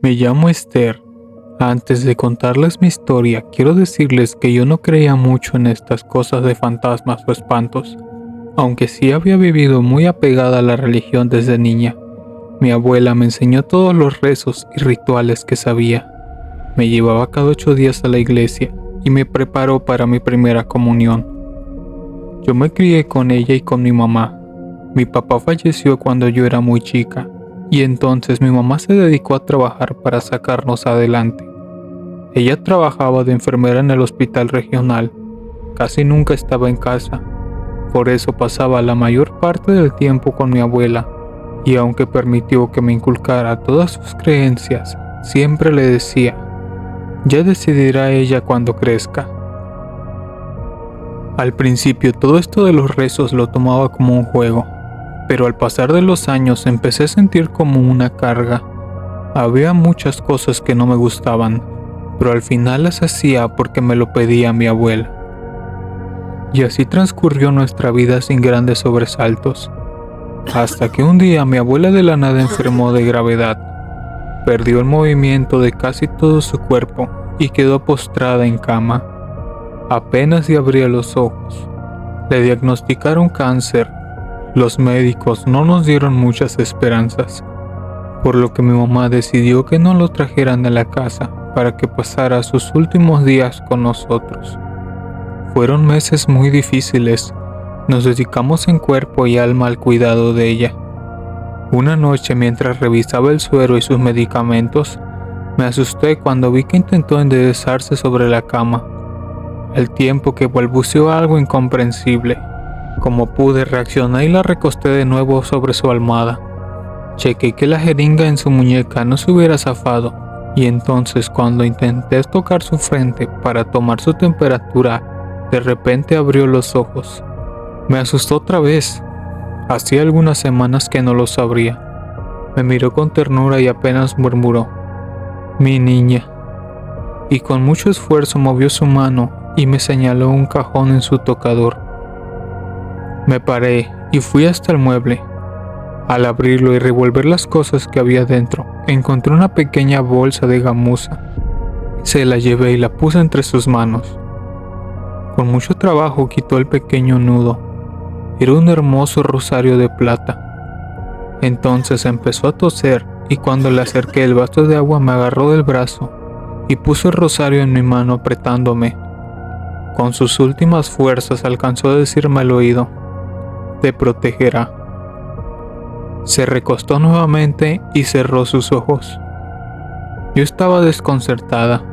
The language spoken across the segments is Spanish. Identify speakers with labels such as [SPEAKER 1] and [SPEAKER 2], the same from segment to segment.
[SPEAKER 1] Me llamo Esther. Antes de contarles mi historia, quiero decirles que yo no creía mucho en estas cosas de fantasmas o espantos, aunque sí había vivido muy apegada a la religión desde niña. Mi abuela me enseñó todos los rezos y rituales que sabía. Me llevaba cada 8 días a la iglesia y me preparó para mi primera comunión. Yo me crié con ella y con mi mamá. Mi papá falleció cuando yo era muy chica, y entonces mi mamá se dedicó a trabajar para sacarnos adelante. Ella trabajaba de enfermera en el hospital regional. Casi nunca estaba en casa. Por eso pasaba la mayor parte del tiempo con mi abuela, y aunque permitió que me inculcara todas sus creencias, siempre le decía: ya decidirá ella cuando crezca. Al principio todo esto de los rezos lo tomaba como un juego, pero al pasar de los años empecé a sentir como una carga. Había muchas cosas que no me gustaban, pero al final las hacía porque me lo pedía mi abuela. Y así transcurrió nuestra vida sin grandes sobresaltos, hasta que un día mi abuela de la nada enfermó de gravedad. Perdió el movimiento de casi todo su cuerpo y quedó postrada en cama. Apenas si abría los ojos. Le diagnosticaron cáncer. Los médicos no nos dieron muchas esperanzas, por lo que mi mamá decidió que no lo trajeran a la casa para que pasara sus últimos días con nosotros. Fueron meses muy difíciles. Nos dedicamos en cuerpo y alma al cuidado de ella. Una noche, mientras revisaba el suero y sus medicamentos, me asusté cuando vi que intentó enderezarse sobre la cama, al tiempo que balbuceó algo incomprensible. Como pude, reaccioné y la recosté de nuevo sobre su almohada. Chequé que la jeringa en su muñeca no se hubiera zafado, y entonces cuando intenté tocar su frente para tomar su temperatura, de repente abrió los ojos. Me asustó otra vez. Hacía algunas semanas que no lo sabría. Me miró con ternura y apenas murmuró: mi niña. Y con mucho esfuerzo movió su mano y me señaló un cajón en su tocador. Me paré y fui hasta el mueble. Al abrirlo y revolver las cosas que había dentro, encontré una pequeña bolsa de gamuza. Se la llevé y la puse entre sus manos. Con mucho trabajo quitó el pequeño nudo. Era un hermoso rosario de plata. Entonces empezó a toser y cuando le acerqué el vaso de agua me agarró del brazo y puso el rosario en mi mano apretándome. Con sus últimas fuerzas alcanzó a decirme al oído: te protegerá. Se recostó nuevamente y cerró sus ojos. Yo estaba desconcertada.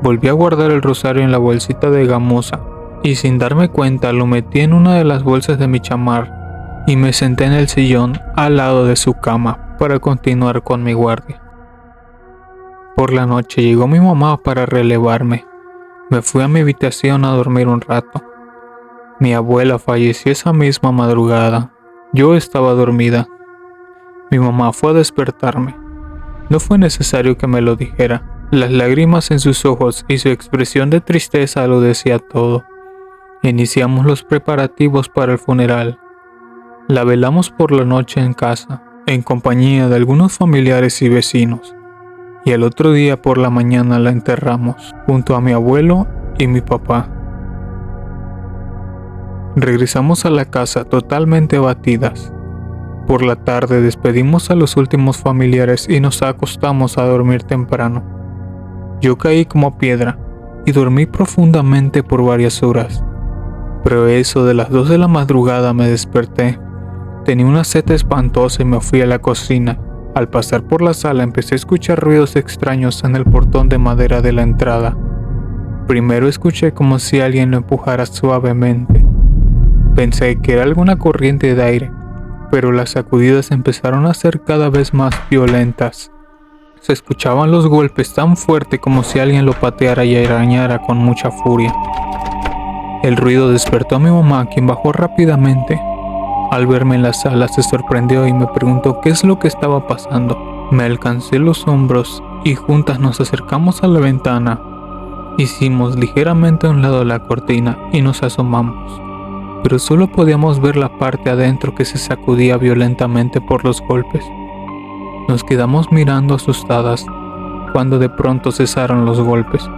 [SPEAKER 1] Volví a guardar el rosario en la bolsita de gamuza y sin darme cuenta lo metí en una de las bolsas de mi chamar y me senté en el sillón al lado de su cama para continuar con mi guardia. Por la noche llegó mi mamá para relevarme. Me fui a mi habitación a dormir un rato. Mi abuela falleció esa misma madrugada. Yo estaba dormida. Mi mamá fue a despertarme. No fue necesario que me lo dijera. Las lágrimas en sus ojos y su expresión de tristeza lo decía todo. Iniciamos los preparativos para el funeral. La velamos por la noche en casa, en compañía de algunos familiares y vecinos. Y el otro día por la mañana la enterramos, junto a mi abuelo y mi papá. Regresamos a la casa totalmente abatidas. Por la tarde despedimos a los últimos familiares y nos acostamos a dormir temprano. Yo caí como piedra y dormí profundamente por varias horas. Pero eso de las 2 de la madrugada me desperté. Tenía una sed espantosa y me fui a la cocina. Al pasar por la sala empecé a escuchar ruidos extraños en el portón de madera de la entrada. Primero escuché como si alguien lo empujara suavemente. Pensé que era alguna corriente de aire, pero las sacudidas empezaron a ser cada vez más violentas. Se escuchaban los golpes tan fuerte como si alguien lo pateara y arañara con mucha furia. El ruido despertó a mi mamá, quien bajó rápidamente. Al verme en la sala se sorprendió y me preguntó qué es lo que estaba pasando. Me alcancé los hombros y juntas nos acercamos a la ventana. Hicimos ligeramente a un lado la cortina y nos asomamos, pero solo podíamos ver la parte adentro que se sacudía violentamente por los golpes. Nos quedamos mirando asustadas. cuando de pronto cesaron los golpes.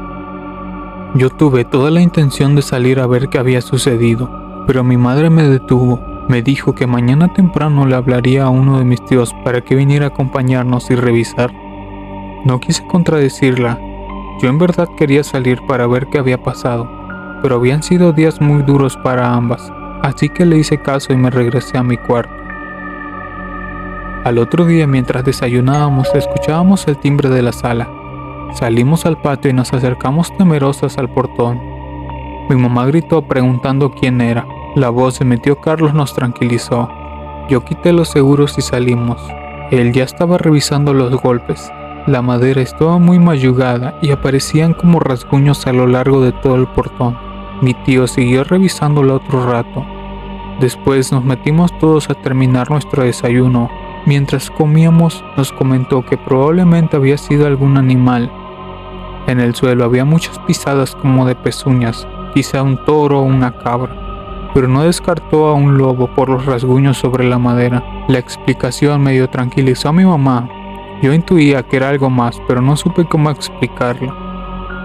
[SPEAKER 1] Yo tuve toda la intención de salir a ver qué había sucedido, pero mi madre me detuvo. Me dijo que mañana temprano le hablaría a uno de mis tíos para que viniera a acompañarnos y revisar. No quise contradecirla. Yo en verdad quería salir para ver qué había pasado, pero habían sido días muy duros para ambas, así que le hice caso y me regresé a mi cuarto. Al otro día, mientras desayunábamos, escuchábamos el timbre de la sala. Salimos al patio y nos acercamos temerosas al portón. Mi mamá gritó preguntando quién era. La voz de mi tío Carlos nos tranquilizó. Yo quité los seguros y salimos. Él ya estaba revisando los golpes. La madera estaba muy mayugada y aparecían como rasguños a lo largo de todo el portón. Mi tío siguió revisándola otro rato. Después nos metimos todos a terminar nuestro desayuno. Mientras comíamos, nos comentó que probablemente había sido algún animal. En el suelo había muchas pisadas como de pezuñas, quizá un toro o una cabra, pero no descartó a un lobo por los rasguños sobre la madera. La explicación medio tranquilizó a mi mamá. Yo intuía que era algo más, pero no supe cómo explicarlo.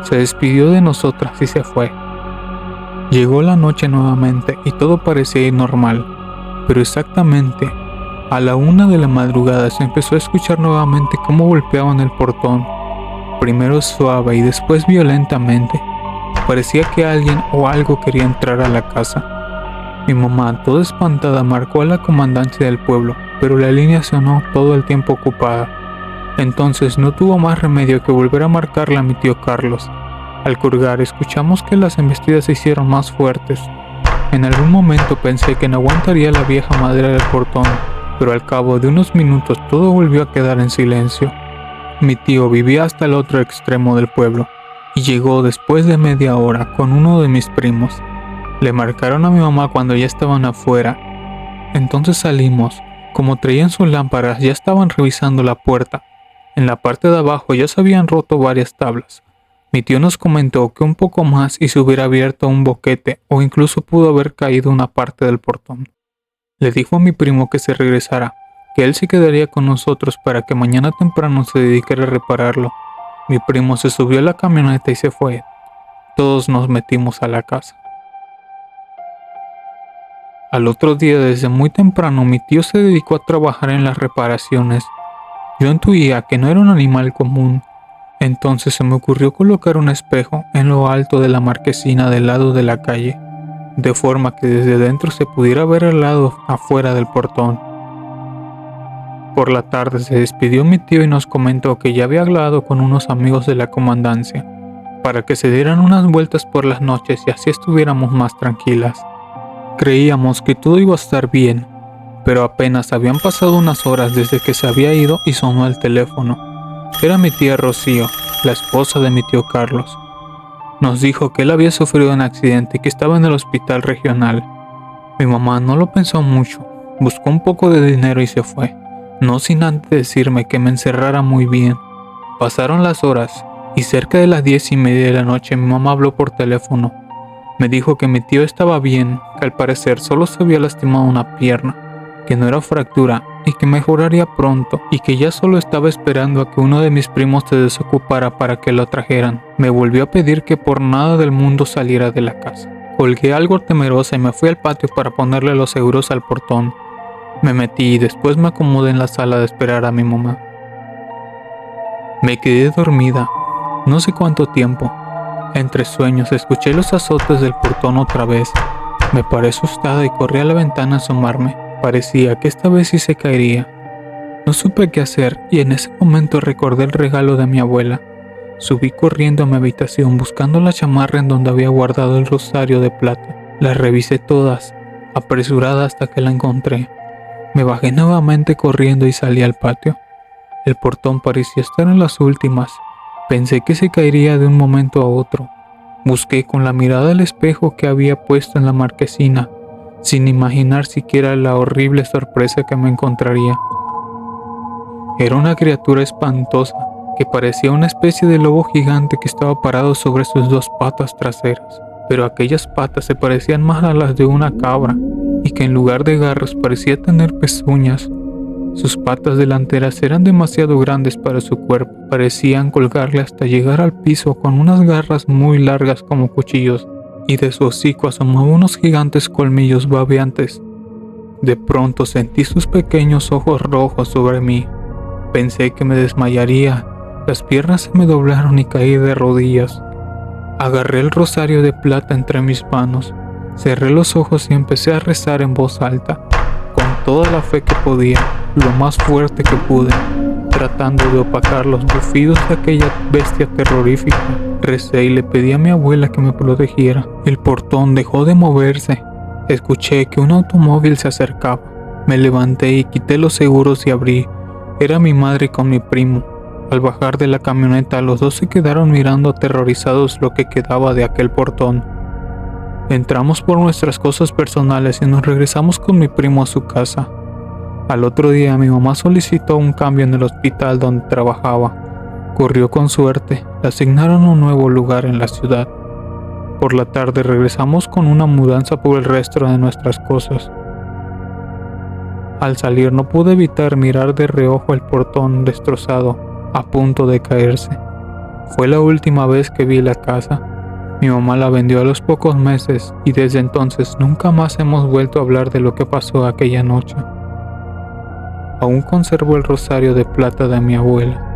[SPEAKER 1] Se despidió de nosotras y se fue. Llegó la noche nuevamente y todo parecía ir normal, pero exactamente a la 1 de la madrugada se empezó a escuchar nuevamente cómo golpeaban el portón, primero suave y después violentamente. Parecía que alguien o algo quería entrar a la casa. Mi mamá, toda espantada, marcó a la comandancia del pueblo, pero la línea sonó todo el tiempo ocupada. Entonces no tuvo más remedio que volver a marcarla a mi tío Carlos. Al colgar, escuchamos que las embestidas se hicieron más fuertes. En algún momento pensé que no aguantaría la vieja madera del portón, pero al cabo de unos minutos todo volvió a quedar en silencio. Mi tío vivía hasta el otro extremo del pueblo y llegó después de media hora con uno de mis primos. Le marcaron a mi mamá cuando ya estaban afuera. Entonces salimos. Como traían sus lámparas, ya estaban revisando la puerta. En la parte de abajo ya se habían roto varias tablas. Mi tío nos comentó que un poco más y se hubiera abierto un boquete o incluso pudo haber caído una parte del portón. Le dijo a mi primo que se regresara, que él se quedaría con nosotros para que mañana temprano se dedicara a repararlo. Mi primo se subió a la camioneta y se fue. Todos nos metimos a la casa. Al otro día, desde muy temprano, mi tío se dedicó a trabajar en las reparaciones. Yo intuía que no era un animal común. Entonces se me ocurrió colocar un espejo en lo alto de la marquesina del lado de la calle, de forma que desde dentro se pudiera ver el lado afuera del portón. Por la tarde se despidió mi tío y nos comentó que ya había hablado con unos amigos de la comandancia para que se dieran unas vueltas por las noches y así estuviéramos más tranquilas. Creíamos que todo iba a estar bien, pero apenas habían pasado unas horas desde que se había ido y sonó el teléfono. Era mi tía Rocío, la esposa de mi tío Carlos. Nos dijo que él había sufrido un accidente y que estaba en el hospital regional. Mi mamá no lo pensó mucho, buscó un poco de dinero y se fue, no sin antes decirme que me encerrara muy bien. Pasaron las horas y cerca de las 10:30 de la noche mi mamá habló por teléfono. Me dijo que mi tío estaba bien, que al parecer solo se había lastimado una pierna, que no era fractura y que mejoraría pronto y que ya solo estaba esperando a que uno de mis primos se desocupara para que lo trajeran. Me volvió a pedir que por nada del mundo saliera de la casa. Colgué algo temerosa y me fui al patio para ponerle los seguros al portón. Me metí y después me acomodé en la sala de esperar a mi mamá. Me quedé dormida, no sé cuánto tiempo. Entre sueños escuché los azotes del portón otra vez. Me paré asustada y corrí a la ventana a asomarme. Parecía que esta vez sí se caería. No supe qué hacer y en ese momento recordé el regalo de mi abuela. Subí corriendo a mi habitación buscando la chamarra en donde había guardado el rosario de plata. Las revisé todas, apresurada hasta que la encontré. Me bajé nuevamente corriendo y salí al patio. El portón parecía estar en las últimas. Pensé que se caería de un momento a otro. Busqué con la mirada el espejo que había puesto en la marquesina, sin imaginar siquiera la horrible sorpresa que me encontraría. Era una criatura espantosa, que parecía una especie de lobo gigante que estaba parado sobre sus dos patas traseras, pero aquellas patas se parecían más a las de una cabra, y que en lugar de garras parecía tener pezuñas. Sus patas delanteras eran demasiado grandes para su cuerpo, parecían colgarle hasta llegar al piso con unas garras muy largas como cuchillos, y de su hocico asomaban unos gigantes colmillos babeantes. De pronto sentí sus pequeños ojos rojos sobre mí. Pensé que me desmayaría, las piernas se me doblaron y caí de rodillas. Agarré el rosario de plata entre mis manos, cerré los ojos y empecé a rezar en voz alta, con toda la fe que podía, lo más fuerte que pude, tratando de opacar los bufidos de aquella bestia terrorífica. Recé y le pedí a mi abuela que me protegiera. El portón dejó de moverse. Escuché que un automóvil se acercaba. Me levanté y quité los seguros y abrí. Era mi madre con mi primo. Al bajar de la camioneta, los dos se quedaron mirando aterrorizados lo que quedaba de aquel portón. Entramos por nuestras cosas personales y nos regresamos con mi primo a su casa. Al otro día mi mamá solicitó un cambio en el hospital donde trabajaba. Corrió con suerte, le asignaron un nuevo lugar en la ciudad. Por la tarde regresamos con una mudanza por el resto de nuestras cosas. Al salir no pude evitar mirar de reojo el portón destrozado, a punto de caerse. Fue la última vez que vi la casa. Mi mamá la vendió a los pocos meses y desde entonces nunca más hemos vuelto a hablar de lo que pasó aquella noche. Aún conservo el rosario de plata de mi abuela.